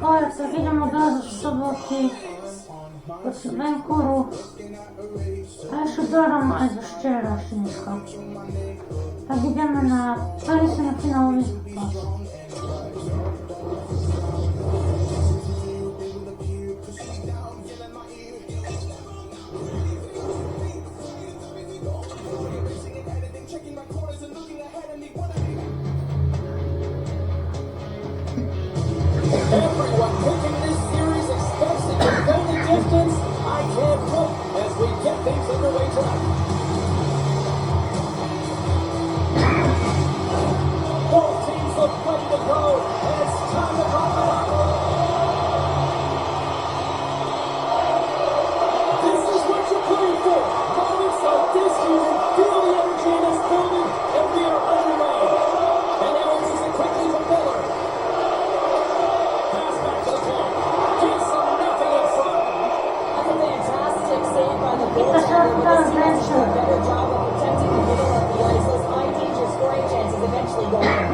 Ale tak idem od razu z Soboty od Vancouveru. A jeszcze dodam aj do včerašního. Tak ideme na prvý semifinálový zápas. Everyone picking this series expects it to go the distance. I can't wait as we get things underway tonight. Both teams look ready to go, and it's time to pop it up. This is what you're playing for. Moments like this, you can feel the energy in this building, and we are underway. And now he moves it quickly from Miller. Better job of protecting the middle of the ice. Those high danger scoring chances eventually go in.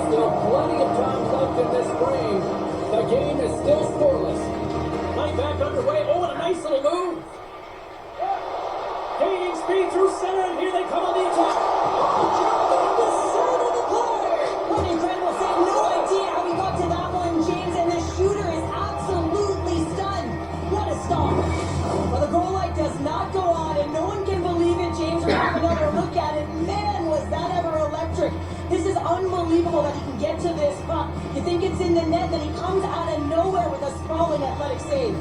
Still plenty of time left in this frame. The game is still scoreless. Play back underway. Oh, and a nice little move. Gaining speed through center, and here they come on the attack. Oh, Jonathan the center of the play. What an incredible save. No idea how he got to that one, James, and the shooter is absolutely stunned. What a stop. Well, the goal light does not go on, and no one can believe it, James. We're having another look at it. Man, was that ever electric. This is unbelievable that he can get to this puck. You think it's in the net, then he comes out of nowhere with a sprawling athletic save.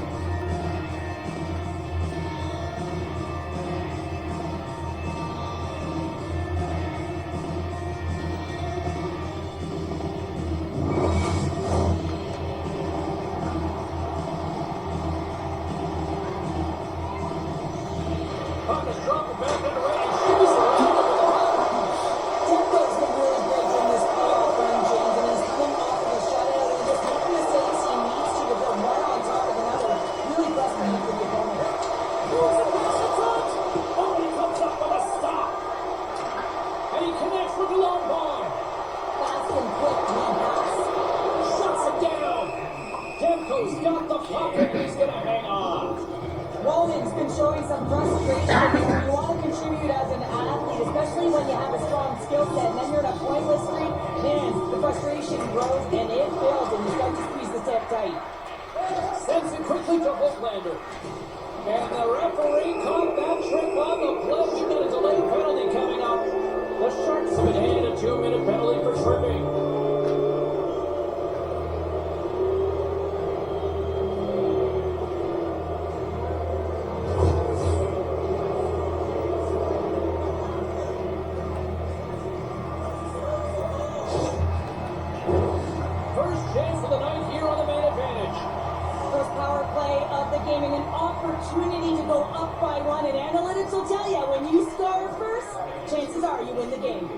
Got the puck and he's going to hang on. Roman's been showing some frustration. You want to contribute as an athlete, especially when you have a strong skill set, and then you're in a pointless streak. Man, the frustration grows and it builds, and you start to squeeze the tip tight. Sends it quickly to Hooklander. And the referee caught that trick on the play. We've got a delayed penalty coming up. The Sharks have been handed a 2-minute penalty for tripping. Opportunity to go up by one, and analytics will tell you when you score first, chances are you win the game.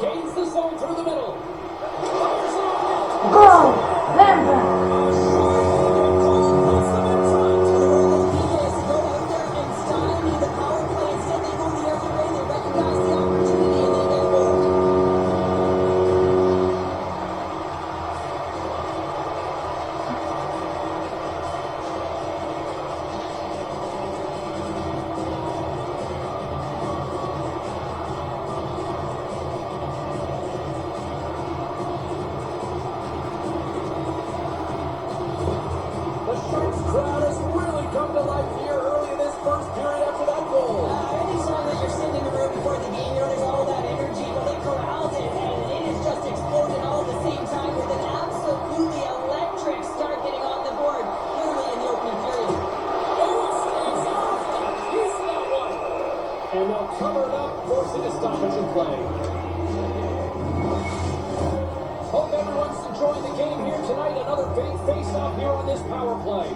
Gains the zone through the middle. Go! Denver! Covered up, forcing a stoppage in play. Hope everyone's enjoying the game here tonight. Another big face-off here on this power play.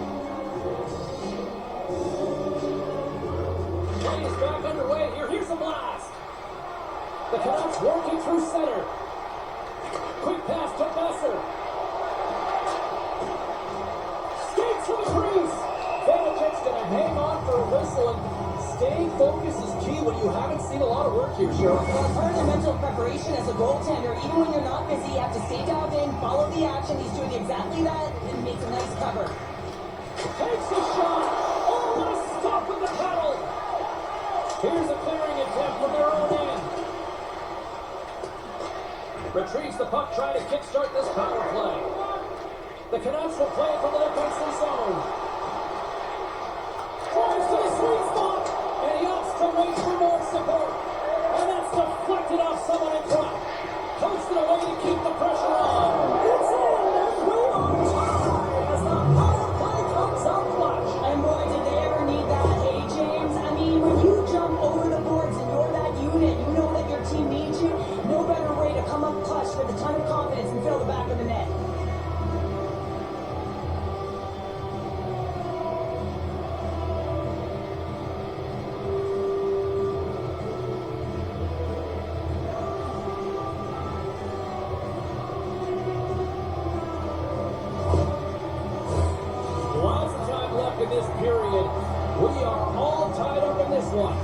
Play is back underway here. Here's a blast. The Canucks working through center. Quick pass to Besser. Skates to the crease. Vanacek's going to hang on for a whistle and stay focus is key when you haven't seen a lot of work here, Cheryl. Well, part of the mental preparation as a goaltender, even when you're not busy, you have to stay dialed in, follow the action. He's doing exactly that and makes a nice cover. Takes a shot. Oh, what a stop with the paddle. Here's a clearing attempt from their own end. Retrieves the puck, trying to kickstart this power play. The Canucks will play it from the defensive zone. Drives to the sweet spot, and he opts to wait for more support. And that's deflected off someone in front. Posted away to keep the pressure on. It's in, and we are tied as the power play comes up clutch. And boy, did they ever need that, hey, James? I mean, when you jump over the boards and you're that unit, you know that your team needs you. No better way to come up clutch with a ton of confidence and fill the back of the net. Lots of time left in this period. We are all tied up in this one.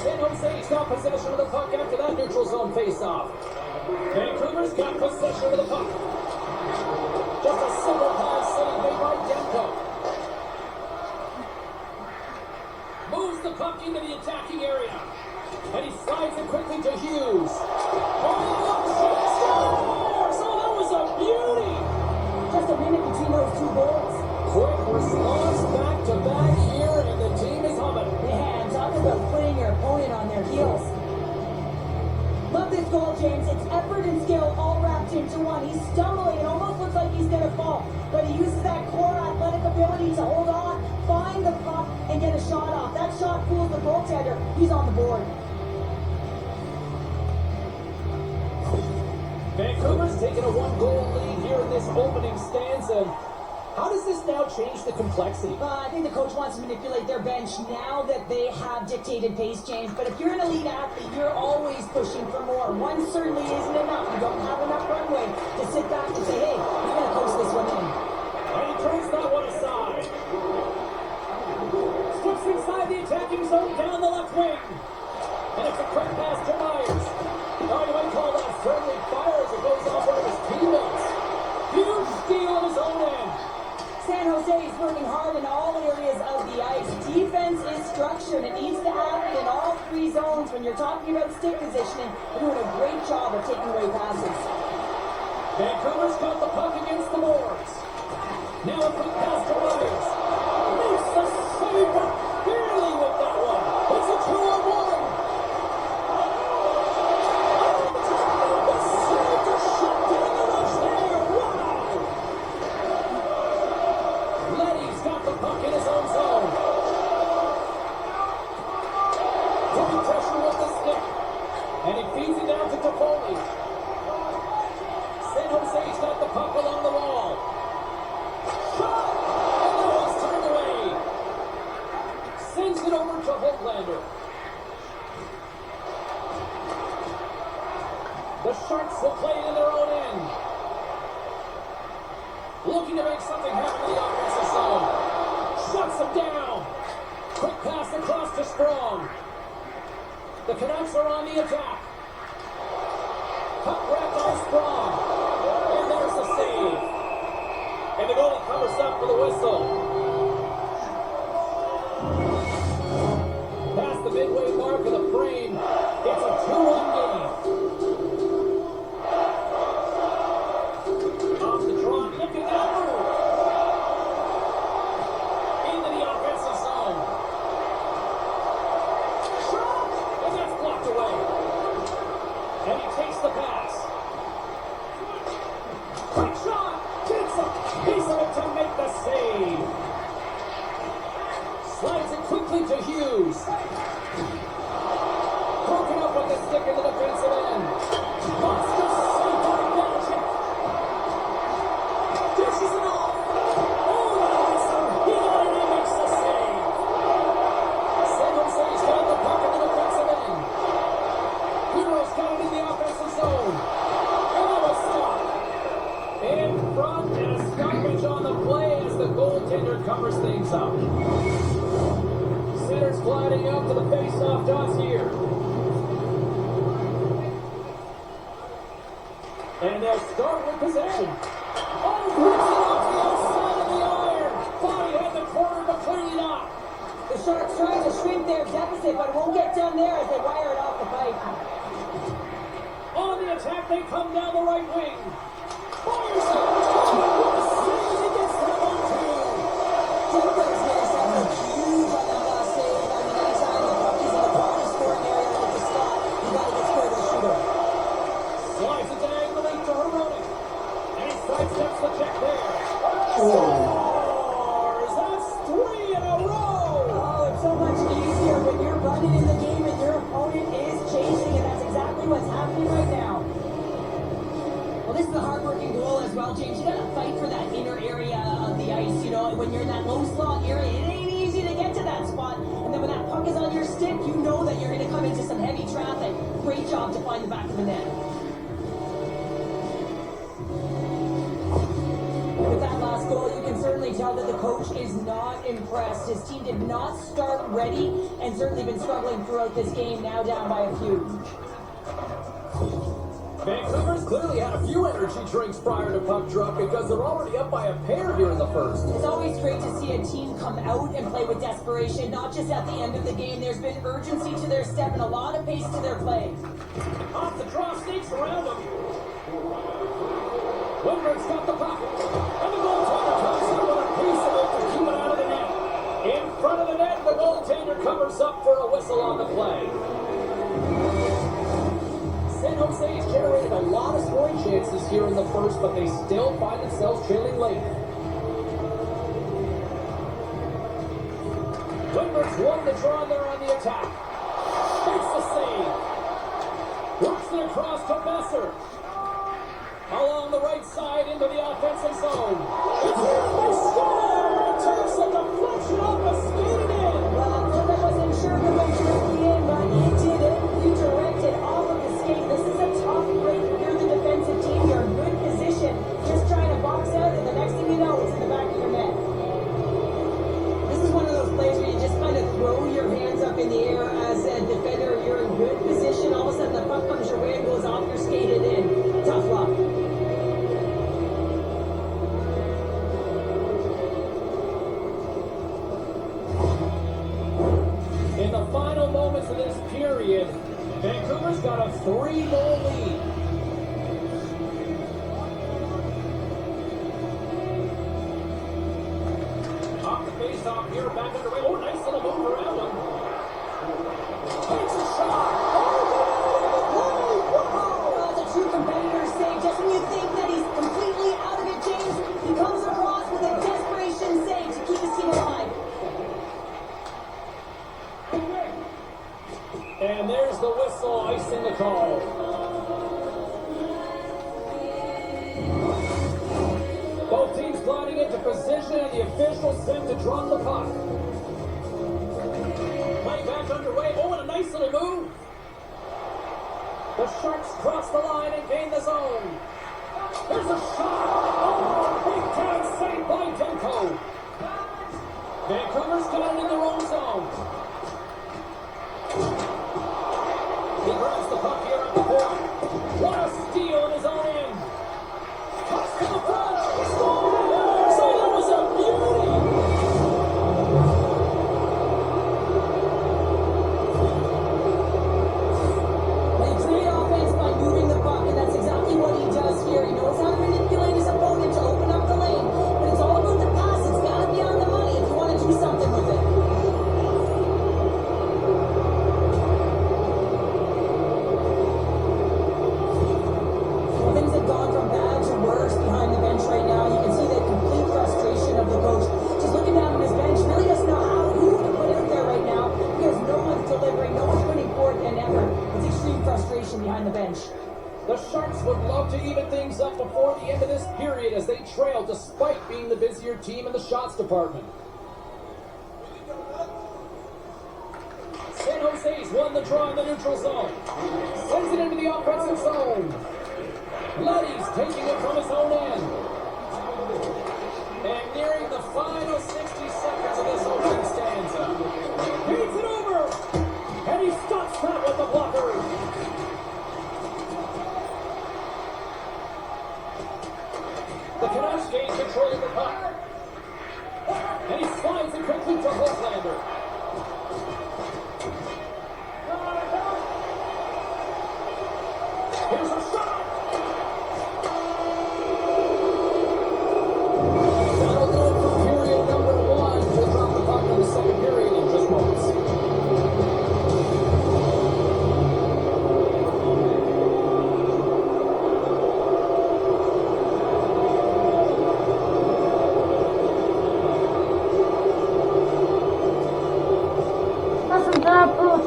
San Jose's got possession of the puck after that neutral zone face-off. Vancouver's got possession of the puck. Just a simple pass save made by Demko. Moves the puck into the attacking area. And he slides it quickly to Hughes. So that was a beauty! Just a minute between those two goals. Quick response back-to-back here, and the team is humming. Man, talk about putting your opponent on their heels. Love this goal, James. It's effort and skill all wrapped into one. He's stumbling. It almost looks like he's going to fall. But he uses that core athletic ability to hold on, find the puck, and get a shot off. That shot fools the goaltender. He's on the board. Vancouver's taken a one-goal lead here in this opening stanza. How does this now change the complexity? I think the coach wants to manipulate their bench now that they have dictated pace, James. But if you're an elite athlete, you're always pushing for more. One certainly isn't enough. You don't have enough runway to sit back and say, hey, we're going to coast this one in. And he turns that one aside. Slips inside the attacking zone down the left wing. And it's a quick pass to Myers. Oh, you might call that friendly fire as it goes off one of his teammates. Huge steal on his own end. San Jose is working hard in all areas of the ice. Defense is structured. It needs to happen in all three zones. When you're talking about stick positioning, they're doing a great job of taking away passes. Vancouver's got the puck against the boards. Now a quick pass to Myers. Makes the save, but barely with that one. It's a 2-on-1. And he feeds it down to Toffoli. San Jose's got the puck along the wall. Shot! And that one's turned away. Sends it over to Hoglander. The Sharks will play it in their own end. Looking to make something happen in the offensive zone. Shuts him down. Quick pass across to Strong. The Canucks are on the attack. Puck wrapped on Strong. And there's the save. And the goalie covers up for the whistle. Past the midway mark of the frame. It's a 2-1 game. Off the draw. Look at that move. Into the offensive zone. Away. And he takes the pass. Quick shot! Gets a piece of it to make the save. Slides it quickly to Hughes. Broken up with the stick in the defensive end. Monster save by Belichick. Dishes it off. Oh, he got it and makes the save. San Jose's got the puck in the defensive end. Heroes got it in the offensive zone. And that was stopped. In front and a stoppage on the play. sliding out to the face-off dots here. And they'll start with possession. Oh, flips it off the outside of the iron. Thought he had the corner, but clearly not. The Sharks trying to shrink their deficit, but won't get done there as they wire it off the pipe. On the attack, they come down the right wing. Fires it. What a save against that one, too. Denver's made something huge on that last save. I mean, anytime the puck is in the corner scoring area like the slot, you got to get square to the shooter. Slides it diagonally to Heronic. And he sidesteps the check there. Scores! That's 3 in a row! Oh, it's so much easier when you're running in the game and your opponent is chasing, and that's exactly what's happening right now. Well, this is a hard-working goal as well, James. You got to fight for that inner area of the ice. You know, when you're in that low slot area, it ain't easy to get to that spot. And then when that puck is on your stick, you know that you're going to come into some heavy traffic. Great job to find the back of the net. With that last goal, you can certainly tell that the coach is not impressed. His team did not start ready and certainly been struggling throughout this game, now down by a few. Vancouver's clearly had a few energy drinks prior to puck drop because they're already up by a pair here in the first. It's always great to see a team come out and play with desperation, not just at the end of the game. There's been urgency to their step and a lot of pace to their play. Off the draw, sneaks around him. Woodward's got the puck. And the goaltender comes in with a piece of it to keep it out of the net. In front of the net, the goaltender covers up for a whistle on the play. San Jose's generated a lot of scoring chances here in the first, but they still find themselves trailing late. Woodward's won the draw there on the attack. Makes the save. Works it across to Besser. Along the right side into the offensive zone. It's here, they score! It takes a deflection off a skated in. Well, I wasn't sure if it went directly in, but it did it. You directed off of the skate. This is a tough break. You're the defensive team. You're in good position. Just trying to box out, and the next thing you know, it's in the back of your net. This is one of those plays where you just kind of throw your hands up in the air as a defender. You're in good position. All of a sudden, the puck comes your way and goes off your skated in. Tough luck. In the final moments of this period, Vancouver's got a 3-goal lead. Off the face-off here, back underway. Oh, nice little move around him. Takes a shot. Oh, that's a true competitor's save. Just when you think that he's completely out of it, James, he comes across with a desperation save to keep his team alive. And there's the whistle, icing the call. Both teams gliding into position, and the officials set to drop the puck. Play back underway. Oh, and a nice little move. The Sharks cross the line and gain the zone. There's a shot. Oh, big time save by Demko. Vancouver's got it in their own zone. He grabs the puck here on the point. What a steal in his own end. Puck to the front. He scores! So that was a beauty. They create offense by moving the puck, and that's exactly what he does here. He knows how to manipulate his opponent to open up the lane, but it's all about the pass. It's got to be on the money if you want to do something with it. Things have gone from bad to worse behind the bench right now. You can see the complete frustration of the coach. Just looking down on his bench, really doesn't know who to put out there right now because no one's delivering, no one's putting forth an effort. It's extreme frustration behind the bench. The Sharks would love to even things up before the end of this period as they trail despite being the busier team in the shots department. San Jose's won the draw in the neutral zone. Sends it into the offensive zone. Letty's taking it from his own end. And nearing the final 60 seconds of this opening stanza. Beats it over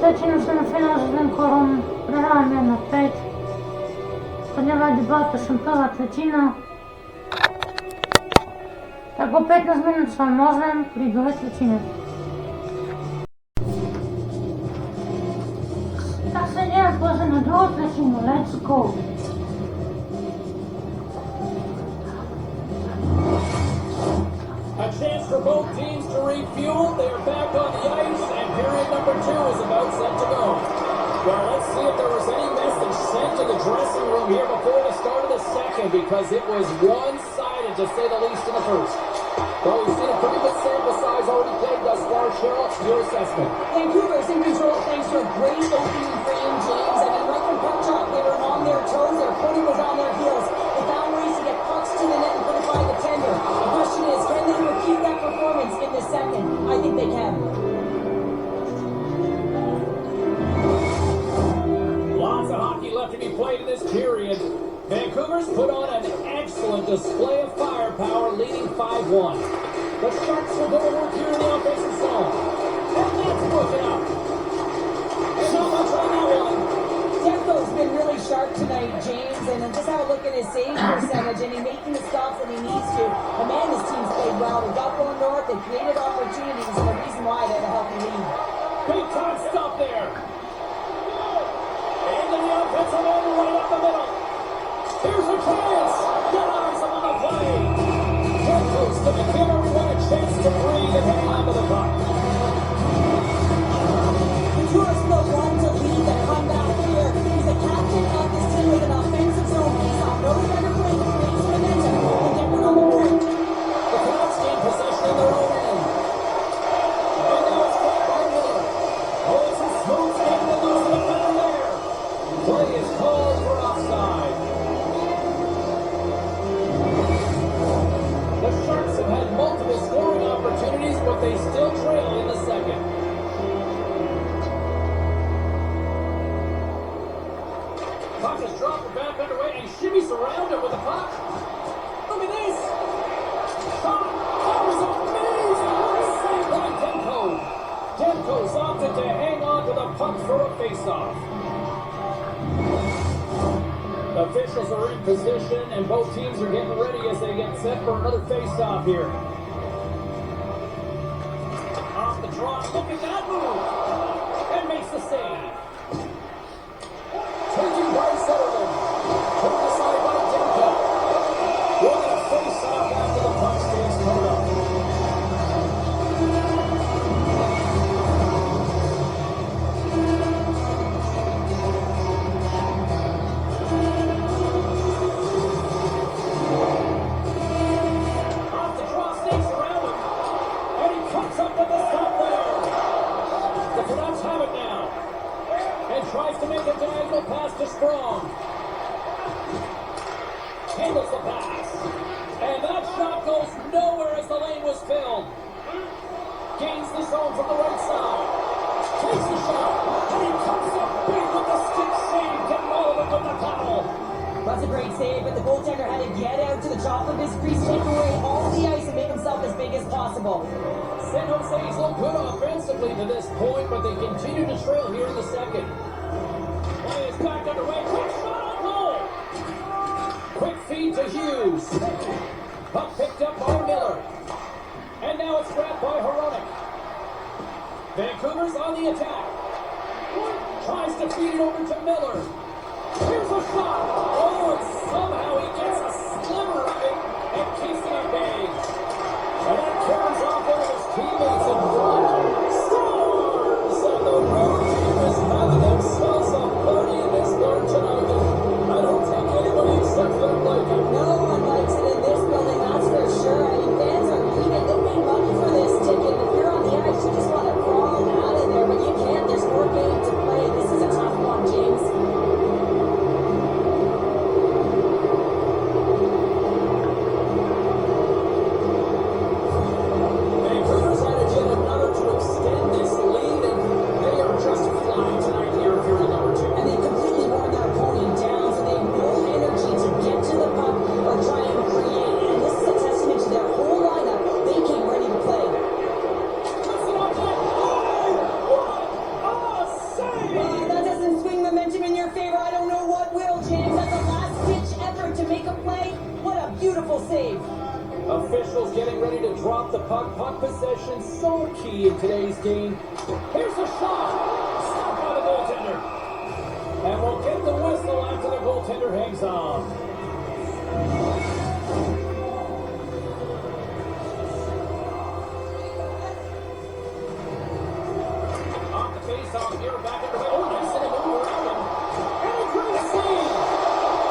trećinu semifinala s Vancouverom preravam 1-5. Ponieważ debata szampiona trećina. Tako 15 minut sa možem pri druge trećine. Tak se idem pozrieť na druhú trećinu, let's go! A chance for both teams to refuel. They are back on the ice, and period number 2 is about set to go. Well, let's see if there was any message sent to the dressing room here before the start of the second, because it was one-sided, to say the least, in the first. Well, we've seen a pretty good sample size already played thus far. Cheryl, your assessment. Vancouver's in control thanks to a great opening frame, James. I mean, right from puck drop, they were on their toes. Their footing was on their heels. They found ways to get pucks to the net and put it by the tender. The question is, can they repeat that performance in the second? I think they can. Lots of hockey left to be played in this period. Vancouver's put on an excellent display of firepower, leading 5-1. The Sharks will go to work here in the offensive zone. And that's broken up. And not much on that one. Demko's been really sharp tonight, James, and just have a look at his save percentage, and he's making the stops that he needs to. And man, this team's played well. They got going north, they created opportunities, and the reason why they have a healthy lead. Big time stop there. Into the offensive zone right up the middle. Here's a chance. Get eyes on the play. Demko's going to give everyone a chance to breathe and hang on to the puck. Venturas the one to lead the comeback here. He's the captain of this team with an offensive zone face-off. No better play to create some momentum and get one on the board. The Canucks gain possession in their own end. And now it's caught by Miller. Oh, it's a smooth skate to lose the defender there. Play is called for offside. The Sharks have had multiple scoring opportunities, but they still trail in the second. Puck is dropped back underway, and shimmies around it with the puck. Look at this! Shot! That was amazing! What a save by Demko! Demko's opted to hang on to the puck for a face-off. The officials are in position, and both teams are getting ready as they get set for another face-off here. Off the draw, look at that move! And makes the save. Taking by Sullivan. Put aside by Demko. We're going to face off after the puck stays thrown up. Off the draw, snakes around him. And he comes up with the stop there. The Canucks have it now. And tries to make a diagonal pass to Strong. Handles the pass. And that shot goes nowhere as the lane was filled. Gains the zone from the right side. Takes the shot. And he comes up big with the stick save. Getting all of it from the foul. That's a great save, but the goaltender had to get out to the top of his crease, take away all the ice, and make himself as big as possible. San Jose's looked good offensively to this point, but they continue to trail here in the second. Play is back underway. Quick shot on goal. Quick feed to Hughes. Puck picked up by Miller. And now it's grabbed by Hronek. Vancouver's on the attack. Tries to feed it over to Miller. Here's a shot. Oh, and somehow he gets a sliver of it and keeps it at bay. And that carries off one of his teammates in front. Stars! And the road team is having themselves a party in this bar tonight. I don't think anybody except them like it. No one likes it in this building, that's for sure. I mean, fans are leaving. They paid money for this ticket. If you're on the ice, you just want to crawl out of there, but you can't. There's more games to play. This is a tough one, James. drop the puck. Puck possession so key in today's game. Here's a shot. Stopped by the goaltender. And we'll get the whistle after the goaltender hangs on. Off the face-off here, back at the middle. Oh, nice little move around him. And a great save.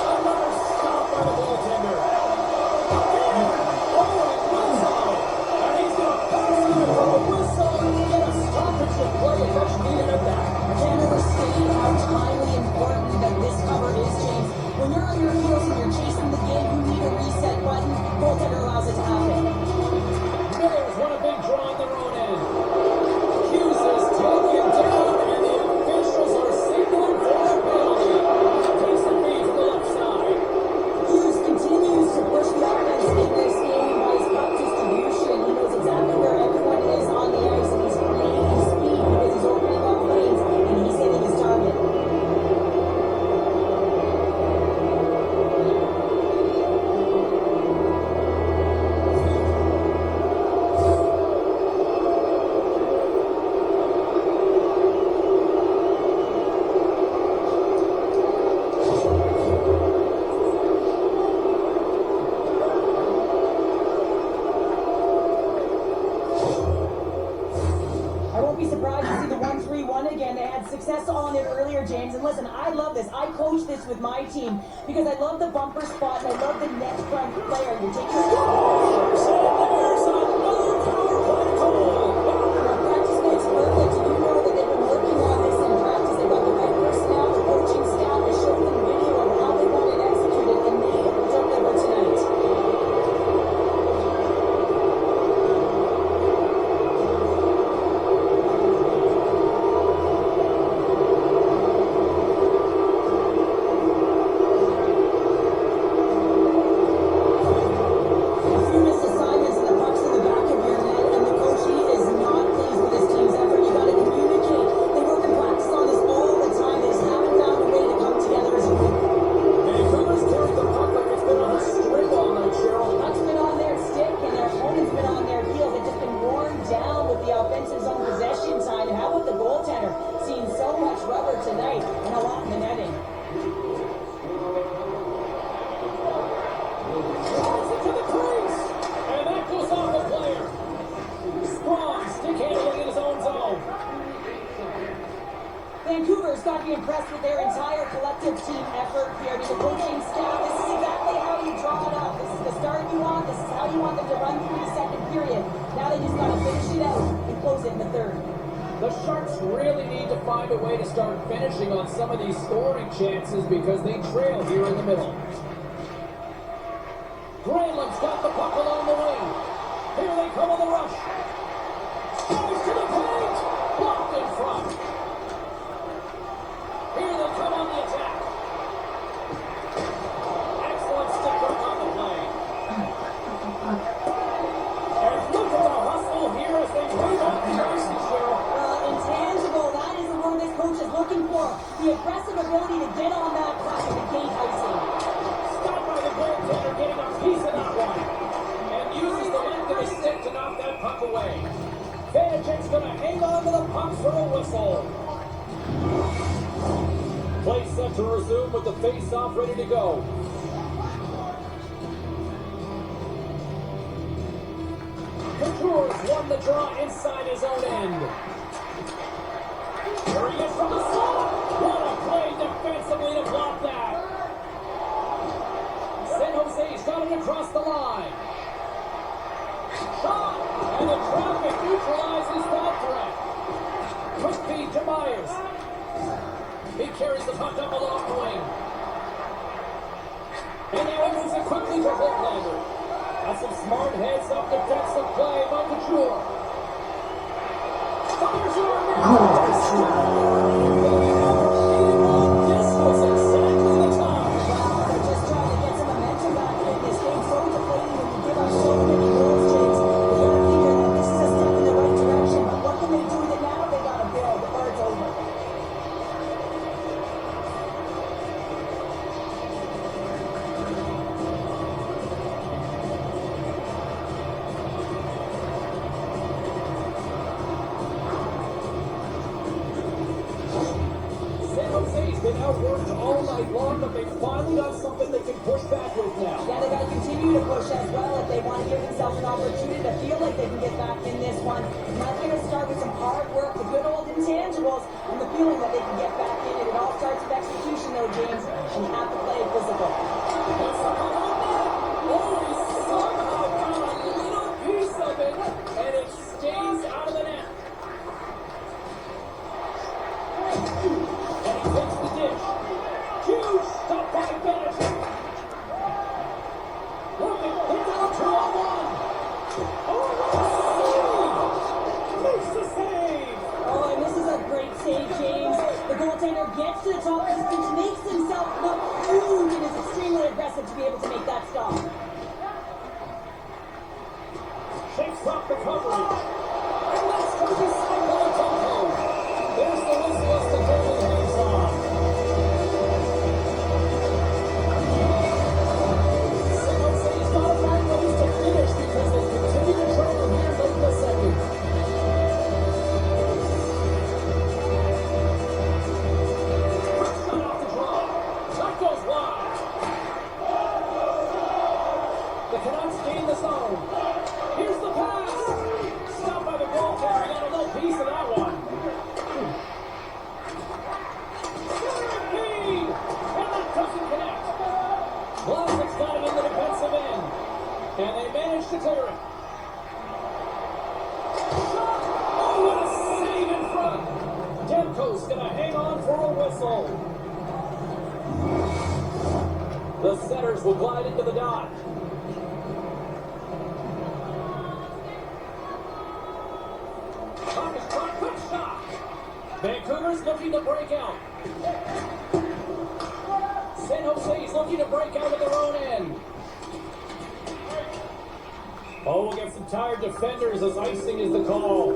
Another stop by the goaltender. Highly important that this cover is, James. When you're on your heels and you're chasing the game, you need a reset button. Goaltender allows it to happen. Miller's won a big draw on their own end. Hughes is taken down, and the officials are signaling for a penalty. Takes the lead from the left side. Hughes continues to push the offense in this game by his puck distribution. He knows exactly where everyone is on the ice, and he's creating speed because he's opening up lanes, and he's hitting his target. I won't be surprised to see the 1-3-1 again. They had success on it earlier, James. And listen, I love this. I coach this with my team because I love the bumper spot and I love the net front player. You take your practice makes perfect. You know that they've been working on this in practice. They've got the right personnel. The coaching staff has shown them video of how they want it executed, and they delivered tonight. You missed assignments and the puck's in the back of your net, and the coach is not pleased with his team's effort. You got to communicate. They work and practice on this all the time. They just haven't found a way to come together as a group. Vancouver's carried the puck like it's been on a string all night, Cheryl. Puck's been on their stick, and their opponent's been on their heels. They've just been worn down with the offensive zone possession time. And how about the goaltender? Seeing so much rubber tonight and a lot in the netting. Drives it to the crease. And that goes off the player. Strong stick handling in his own zone. Vancouver's got to be impressed with their entire collective team effort here. I mean, the coaching staff, this is exactly how you draw it up. This is the start you want. This is how you want them to run through the second period. Now they just got to finish it out and close it in the third. The Sharks really need to find a way to start finishing on some of these scoring chances because they trail here in the middle. Granlund's got the puck along the wing. Here they come on the rush. Drives to the paint. Blocked in front. Here they come on the attack. Excellent stick work on the play. And look at the hustle here as they move up the ice, Cheryl. Intangible, that is the word this coach is looking for. The aggressive ability to get on that puck and the gate icing. Stopped by the goaltender, getting a piece of that one. And uses the length of his stick to knock that puck away. Vanacek's going to hang on to the puck for a whistle. Play set to resume with the face-off ready to go. Couture's won the draw inside his own end. Here he is from the slot. What a play defensively to block that. San Jose's got it across the line. Shot, and the traffic neutralizes that threat. Quick feed to Myers. He carries the puck up along the wing. And now he moves it quickly to Holtlander. That's some smart heads-up defensive play by Couture. Fires it on This was exactly the time. They're just trying to get some momentum back in this game. So deflating when you give up so many goals, James. They got to figure that this is a step in the right direction. But what can they do with it now? They got to build before it's over. been outworked all night long, but they finally got something they can push back with now. Yeah, they got to continue to push as well if they want to give themselves an opportunity to feel like they can get back in this one. And that's going to start with some hard work, the good old intangibles, and the feeling that they can get back in. And it all starts with execution, though, James. And you have to play physical. Oh, he somehow got a little piece of it, and it stays out of the net. And he takes the dish. Huge stop by Bennett. Looking, they're down 2-on-1. Oh, what a save! Makes the save! Oh, and this is a great save, James. The goaltender gets to the top of the pitch, makes himself look huge, and is extremely aggressive to be able to make that stop. Shakes off the coverage. And that's going to be saved by Tempo. There's the whistle as the goal hangs on. San Jose's got to find ways to finish because they continue to trail here late in the second. First shot off the draw. Shot goes wide. The Canucks gain the zone. Here's the pass. Stopped by the goaltender. Got a little piece of that one. Lead. And that doesn't connect. Blasic's got it in the defensive end. And they manage to clear it. Shot. Oh, what a save in front. Demko's going to hang on for a whistle. The Senators will glide into the dot. Quick shot. Vancouver's looking to break out. San Jose's looking to break out of their own end. Oh, we'll get some tired defenders as icing is the call.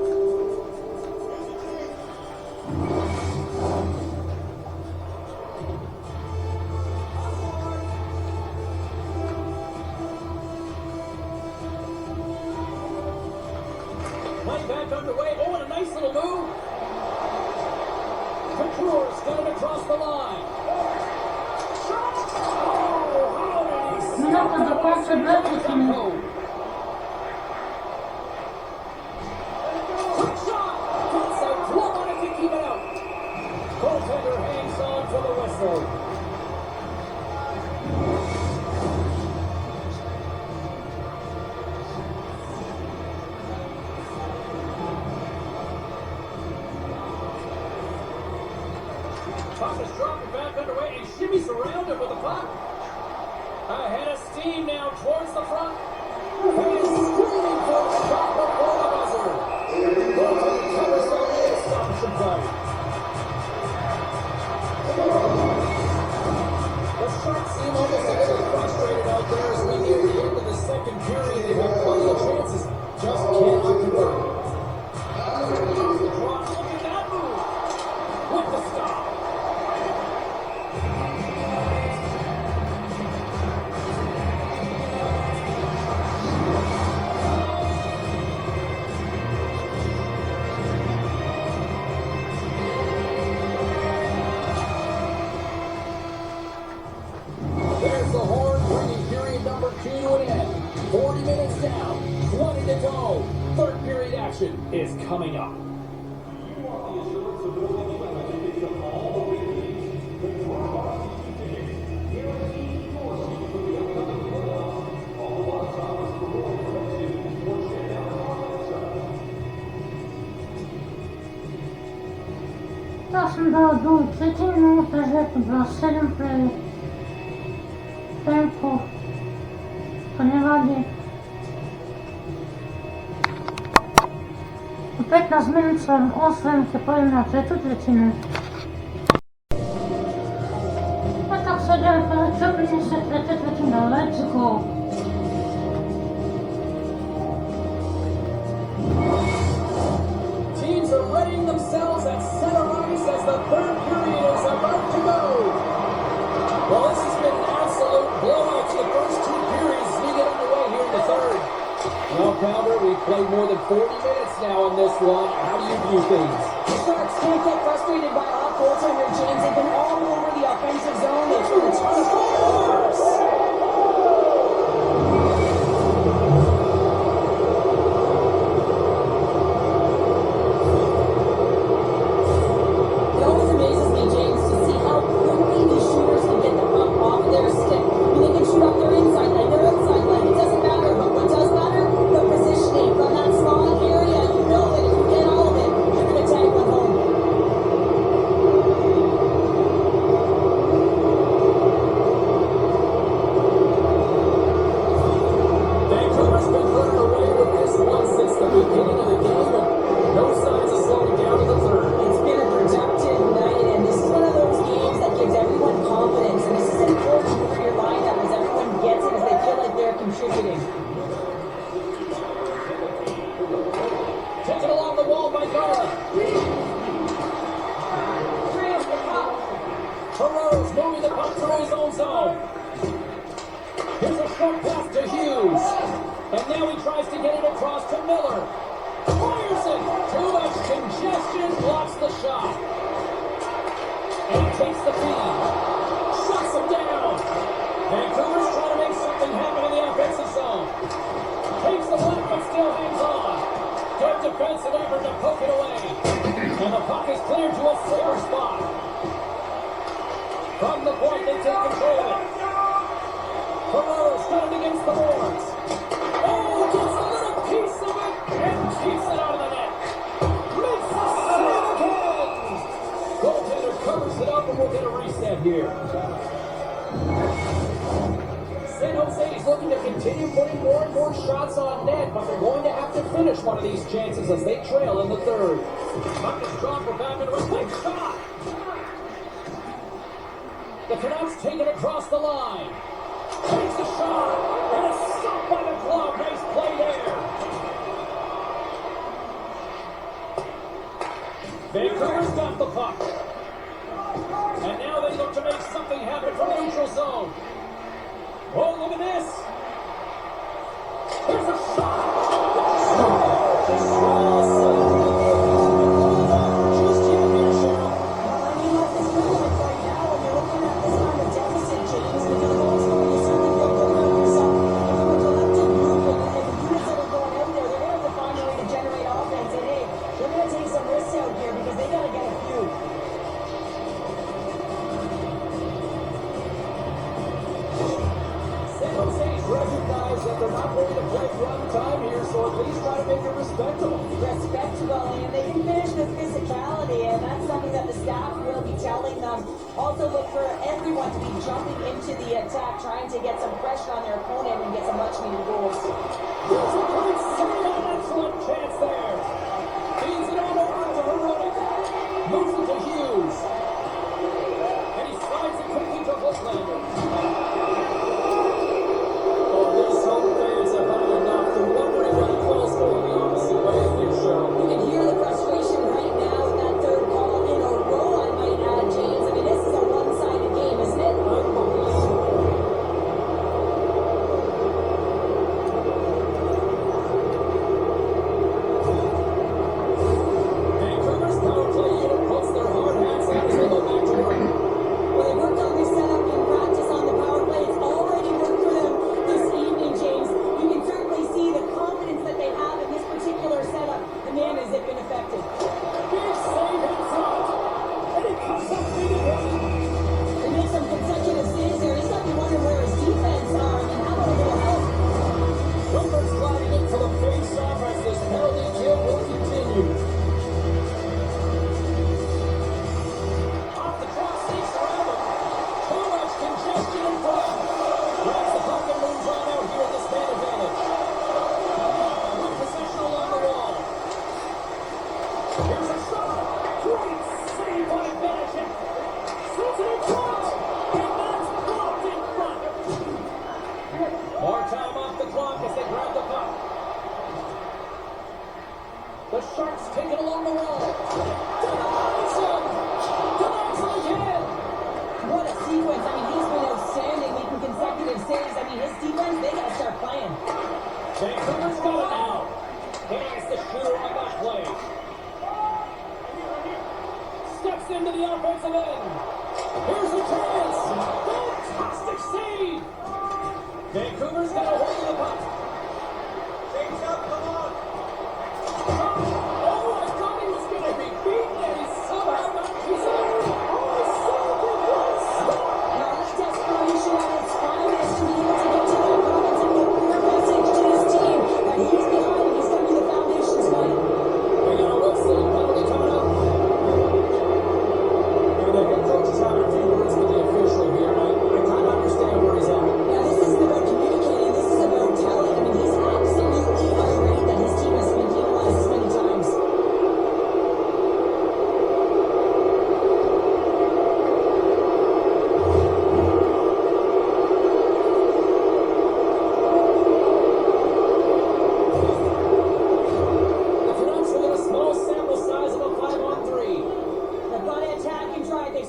Play back underway. Oh, and a nice little move. Couture's got it across the line. Shot! Oh, how did he Minuta do końca Demko. Quick shot! Puts a glove on it to keep it out. Goaltender hangs on for the whistle. Puck is dropping back underway and shimmies around it with the puck. Ahead of steam now towards the front. He is screaming for a shot before the buzzer. Goaltender covers the lead. Astonishing play. The Sharks seem almost a little frustrated out there as we near the end of the second period. They've had plenty of chances, just cannot convert. Off the draw, look at that move. With the stop. There's the horn, bringing period number 2 to an end. 40 minutes down, 20 to go. Third period action is coming up. Ja sam dao dolu 4 minuta, že je to bilo 7 pre tempo, to ne vadi. U 15 minut sam osvojen, se pojavim na treću trećinu. Pa tako sad je čepljeni se treća trećina, let's go! Teams are readying themselves at center ice as the third period is about to go. Well, this has been an absolute blowout to the first 2 periods as we get underway here in the third. Well, Pounder, we've played more than 40 minutes now in this one. How do you view things? The Sharks can't get frustrated by off goaltender, James. They've been all over Burrows moving the puck through his own zone. Here's a short pass to Hughes. And now he tries to get it across to Miller. Fires it. Too much congestion, blocks the shot. And he takes the feed. Shuts him down. Vancouver's trying to make something happen in the offensive zone. Takes the block, but still hangs on. Good defensive effort to poke it away. And the puck is cleared to a safer spot. From the point, they take control of it. Ferraro stood against the boards. Oh, gets a little piece of it and keeps it out of the net. Makes the save again. Goaltender covers it up and we'll get a reset here. San Jose is looking to continue putting more and more shots on net, but they're going to have to finish one of these chances as they trail in the third. Puck is dropped for back into a quick shot. The Canucks take it across the line. Takes a shot, and a stop by the glove. Nice play there. Vancouver's got the puck. And now they look to make something happen from the neutral zone. Oh, look at this. There's a shot. Recognize that they're not going to play run time here, so at least try to make it respectable. Respectable, and they can finish with physicality, and that's something that the staff will be telling them. Also look for everyone to be jumping into the attack, trying to get some pressure on their opponent and get some much-needed goals. There's a great save, an excellent chance there. Feeds it on over to Heroic. Moves it to Hughes. And he slides it quickly to Hooklander. You can hear the frustration right now with that third call in a row, I might add, James. I mean, this is a one-sided game, isn't it? Vancouver's power play unit puts their hard hats on as they go back to work. Well, they worked on their setup in practice on the power play. It's already worked for them this evening, James. You can certainly see the confidence that they have in this particular setup. The man has been effective. Big save in front. And he comes up big again. He makes some consecutive saves there. He's got to be wondering where his defense are. I mean, how about a little help? Numbers sliding in for the face-off as this penalty kill will continue. Off the cross, sneaks around him. Too much congestion in front. Grabs the puck and moves on out here at this man advantage. One possession along the wall. Here's a shot. Great save by Vanacek. Sends it in front. And that's blocked in front. More time off the clock as they grab the puck. The Sharks take it along the wall. Denies him. Denies him again. What a sequence. I mean, he's been outstanding, making consecutive saves. I mean, his defense, they got to start playing. Vancouver's got it now. He's the shooter on that play. Steps into the offensive end. Here's a chance. Fantastic save. Vancouver's got a hold of the puck. Change up, come on. Oh, I thought he was going to be beaten, and he somehow got his own. Oh, he saved it. What a stop. Now, that's desperation at its finest to be able to get to that moment and get clear message to his team that he's behind and he's going to be the foundation tonight. We got a whistle penalty coming up. And the head coach is having a few words with the official here. I kind of understand where he's at. Now, this isn't about communicating. This is about telling. I mean,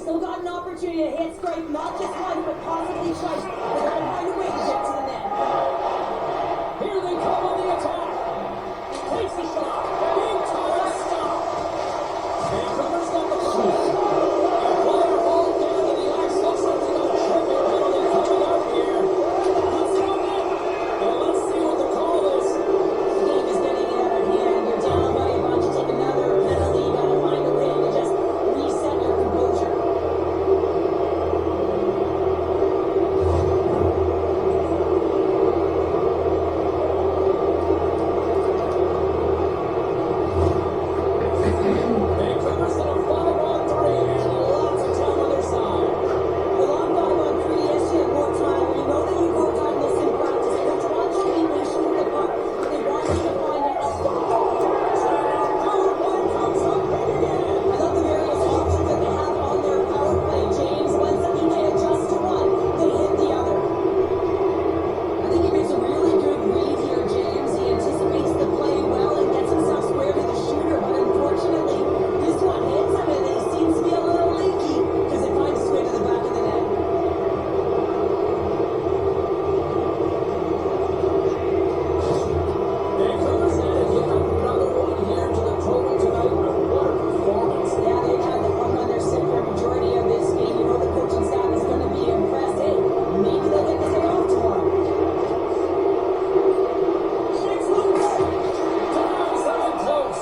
still got an opportunity to hit strike, not just one, but possibly twice. They gotta find a way to get to the net. Here they come on the attack. Takes the shot. Big time stop. Vancouver's got the puck. A player ball down to the ice. Looks like they got a trivia penalty coming up here. Puts it on net. And let's see what the call is. The game is getting out of hand. You're down by a bunch. Take another penalty. You gotta find a way to just reset your composure. Vancouver's got a 5-on-3 and lots of time on their side. The long 5-on-3, yes, you have more time. You know that you've worked on this in practice. Coach wants you to be patient with the puck. They want you to find it. Power play comes up big again. I love the various options that they have on their power play. James, when something they adjust to one, they hit the other. I think he makes a really good read here, James. He anticipates the play well and gets himself square to the shooter, but unfortunately, this one hits him and he seems to be a little leaky because it finds its way to the back of the net. Vancouver's added yet another one here to the total tonight. What a performance. Yeah, they've had the puck on their stick for a majority of this game. You know the coaching staff is going to be impressed. Hey, maybe they'll get this thing off tomorrow. Shakes loose. Time's getting close.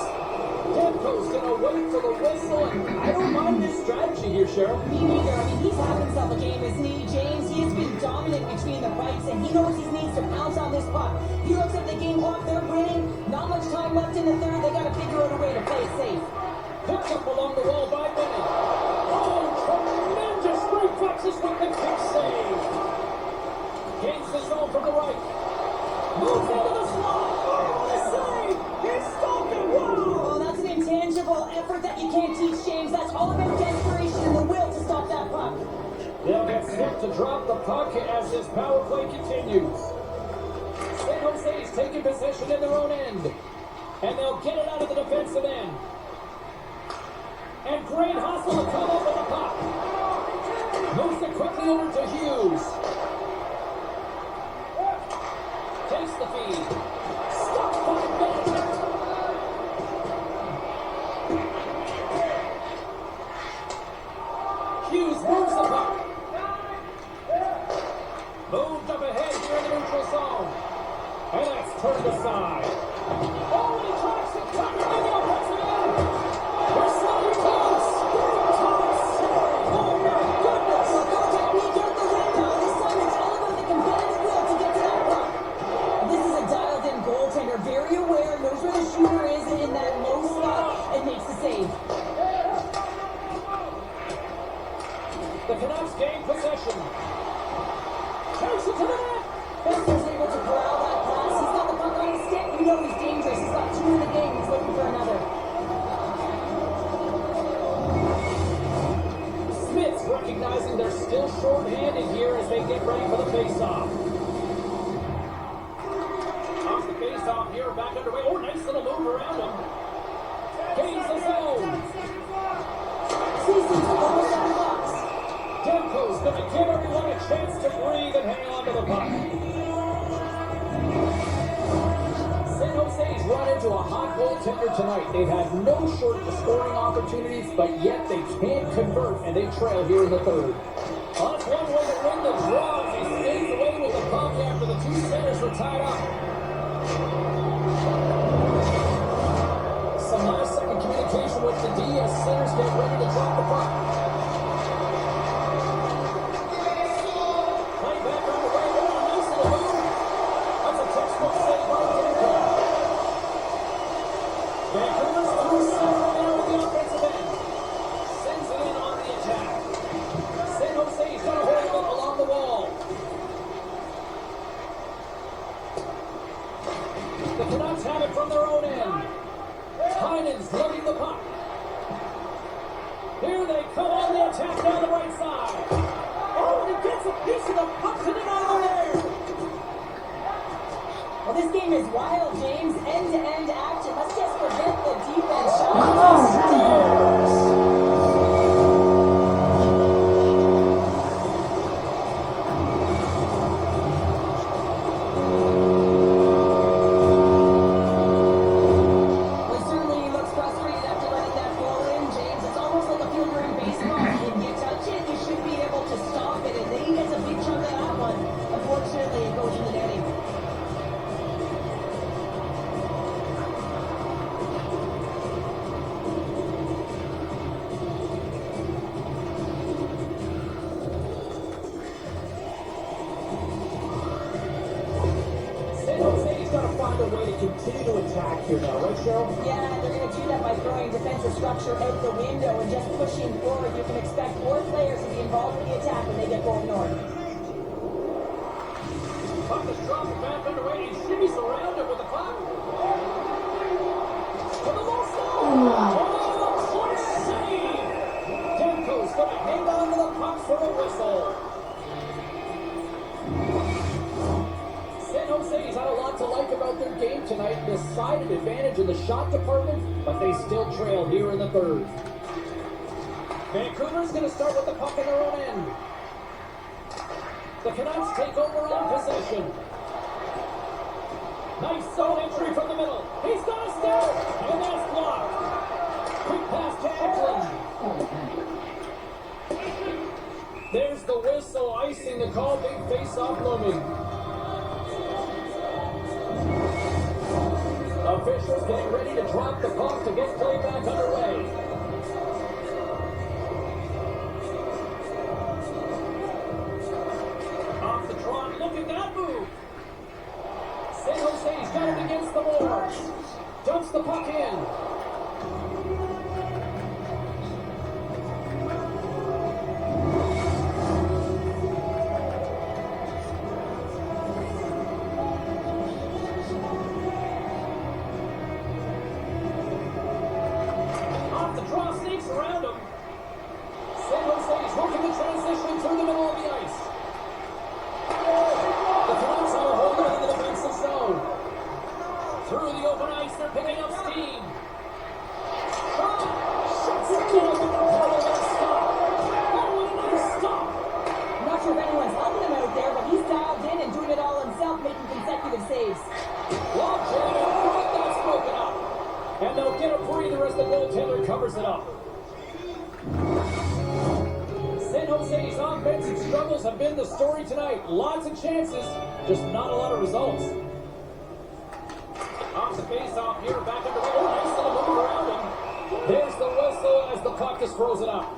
Demko's gonna wait for the whistle, and I don't mind this strategy here, Cheryl. Me neither. I mean, he's having himself a game, isn't he? James, he has been dominant between the fights, and he knows he needs to pounce on this puck. He looks at the game clock, they're winning. Not much time left in the third. They got to figure out a way to play it safe. Picked up along the wall by Bennett. Oh, tremendous reflexes with the kick save. Gains the zone from the right. Moves into the slot. Oh, what a save! He's stopping. Wow! Oh, that's an intangible effort that you can't teach, James. That's all about desperation and the will to stop that puck. They'll get set to drop the puck as this power play continues. San Jose's taking possession in their own end. And they'll get it out of the defensive end. And great hustle to come up with the puck. Moves it quickly over to Hughes. Takes the feed. Stopped by Bennett. Hughes moves the puck. Moved up ahead here in the neutral zone. And that's turned aside. Oh, he tracks it. Tucker in the offensive end. They're slightly close. Oh, my goodness. Well, go technique out the window. This time it's all about the competitive will to get to that puck. This is a dialed-in goaltender, very aware, knows where the shooter is in that low slot, and makes the save. The Canucks gain possession. Takes it to the net. Besser's able to corral that pass. He's got the puck on his stick. You know he's dangerous. He's got 2 in the game. He's looking for another. Smith's recognizing they're still short-handed here as they get ready for the face-off. Off the face-off here, back underway. Oh, nice little move around him. Gains the zone. Season's almost out of the box. Demko's going to give everyone a chance to breathe and hang on to the puck. San Jose's run into a hot goaltender tonight. They've had no shortage of scoring opportunities, but yet they can't convert, and they trail here in the third. Well, that's one way to win the draw as he stays away with the puck after the two centers were tied up. Some last-second communication with the D as centers get ready to drop the puck. Play back on the way. Oh, nice little move. That's a textbook save by Demko. Vancouver's through center now with the offensive end. Sends it in on the attack. San Jose's got a hold of it along the wall. The Canucks have it from their own end. Heinen's loading the puck. Here they come on the attack down the right side. Oh, he gets a piece of the puck to deny there. Well, this game is wild, James. End-to-end action. Let's just forget the defense shot. here now, right, Cheryl? Yeah, they're going to do that by throwing defensive structure out the window and just pushing forward. You can expect more players to be involved in the attack when they get going north. Puck is dropped back underway. He shimmies around it with the puck. To the low side. Oh, what a save! Demko's going to hang on to the puck for a whistle. San Jose's had a lot to like about their game tonight. Decided advantage in the shot department, but they still trail here in the third. Vancouver's going to start with the puck in their own end. The Canucks take over on possession. Nice zone entry from the middle. He's got a step, and that's blocked. Quick pass to Eklund. There's the whistle, icing the call. Big face-off looming. Officials getting ready to drop the puck to get play back underway. Off the trot, look at that move. San Jose's got it against the boards. Dumps the puck in. Around him. San Jose's working the transition through the middle of the ice. The Canucks have a hold in the defensive zone. Through the open ice, they're picking up steam. Shuts it down with the ball and a stop. Oh, what a nice stop. I'm not sure if anyone's helping him out there, but he's dialed in and doing it all himself, making consecutive saves. Long shot, and that's broken up. And they'll get a breather as the goaltender covers it up. San Jose's offensive struggles have been the story tonight. Lots of chances, just not a lot of results. Off the face-off here, back under the nice little move around him. There's the whistle as the puck is frozen up.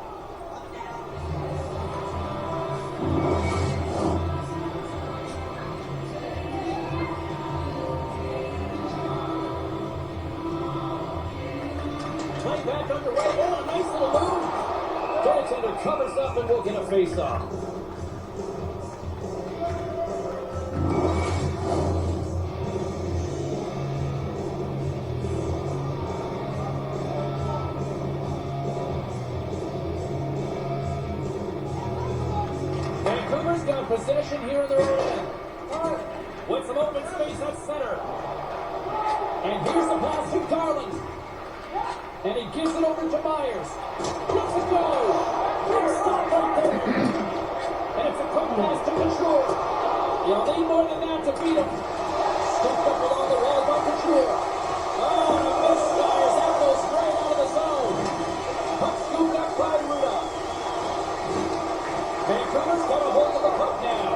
Play back underway. Oh, a nice little move. Goaltender covers up and will get a face-off. Vancouver's got possession here in their own end. With some open space at center. And here's the pass to Garland. And he gives it over to Myers. Let's it go! Big stop right there. And it's a quick pass to Couture. You'll need more than that to beat him. Scooped up along the wall by Couture. Oh, and a miss fires. That goes straight out of the zone. Puck scooped up by Ruda. Vancouver's got a hold of the puck now.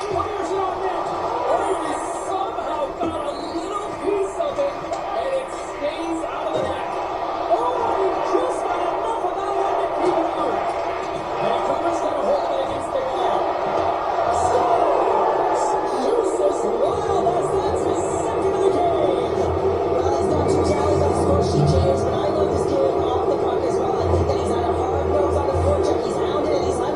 Fires it on net. Oh, he somehow got a little piece of it. And it stays out of the net. Oh, he just got enough of that one to keep it out. Vancouver's got a hold of it against the wall. Jesus, wow, that's his second of the game. Well, he's not too challenged on scoresheet, James, but I love his game off the puck as well. I think that he's had a hard nose on the forecheck. He's hounded it. He's let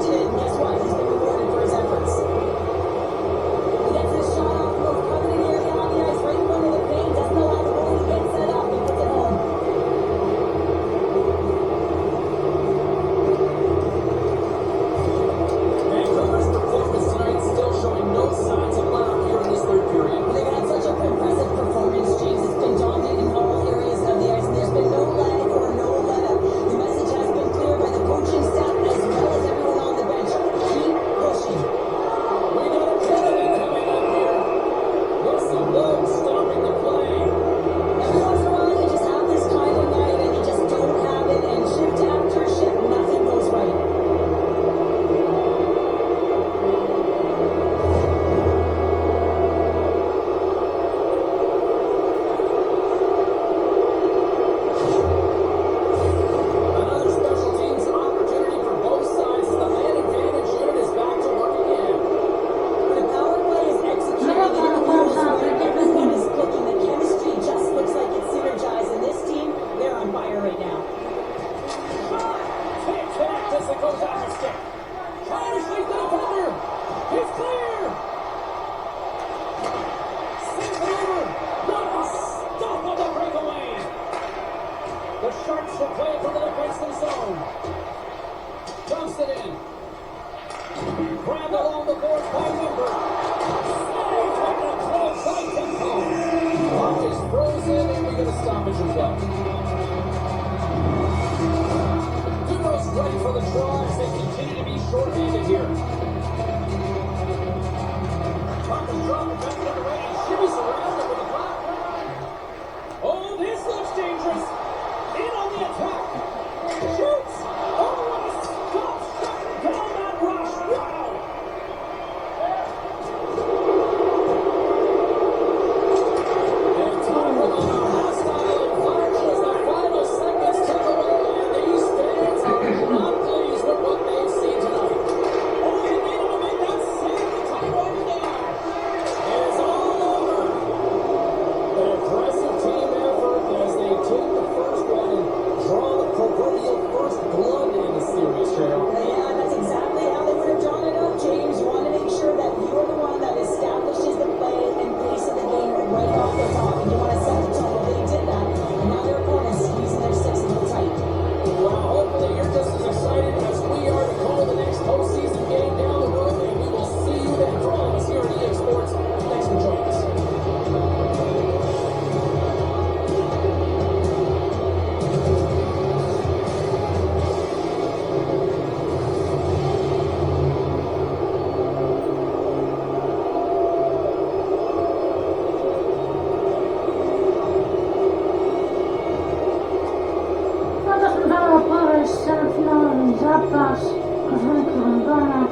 it in. Grabbed along the boards by Weber. Saved with the glove by Tempo. Puck is frozen and we get a stoppage as well. Dumo's ready for the draw as they continue to be short-handed here. Puck is dropped back the other way and shimmies around it with a puck. Oh, this looks dangerous. In on the attack. Shoots. Oh, and a stop shutting down that rush. Wow. And time for a hostile environment as the final seconds tick away. And these fans are not pleased with what they've seen tonight. Oh, and they don't make that save the time over there. It's all over. An aggressive team effort as they take the first one and draw the proverbial first blood in the series, Cheryl. Yeah, that's exactly how they would have drawn it up, James. You want to make sure that you're the one that establishes the play and pace of the game right off the top. And you want to set the tone. Well, they did that. And now their opponents squeezing their sticks into the tight. Well, hopefully you're just as excited as we are to call the next postseason game down the road, and we will see you then for all of us here at EA Sports. Thanks for joining us. Teraz udało porać semifinalny zapas z Vancouverem doma.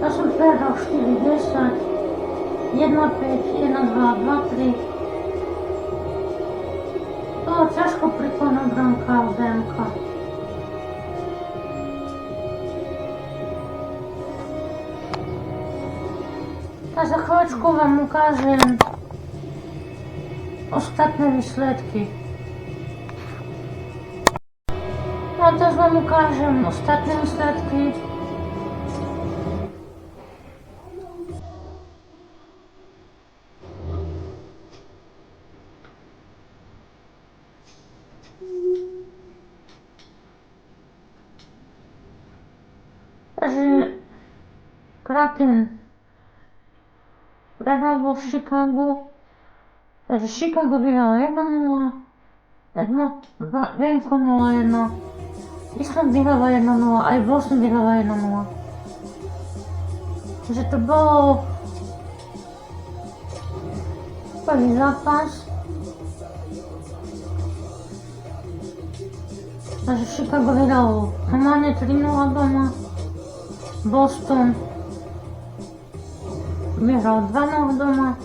Ja sam przegrał 4-10, 1-5, 1-2, 2-3. Było ciężko prikona bramka od MK. A za chwileczku wam ukażę ostatnie výsledky. No też wam ukażę ostatnie výsledky. Takže Kraken prehral v Chicagu. Takže Chicago vyhralo 1-0, Vancouver 0-1, Island vyhralo 1-0, aj Boston vyhralo 1-0. Takže to bol prvý zápas. Takže Chicago vyhralo normálne 3-0 doma. Boston vyhral 2-0 doma.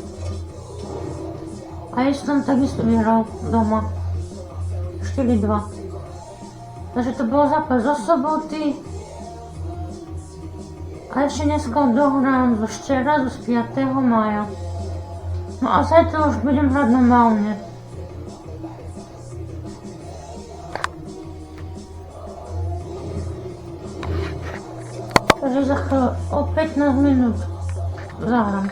A Island takisto vyhral doma 4-2. Takže to bol zápas zo soboty. A ešte dneska dohrám zo včera, zo 5. mája. No a zajtra už budem hrať normálne. Takže za chvíľu o 15 minút zahrám.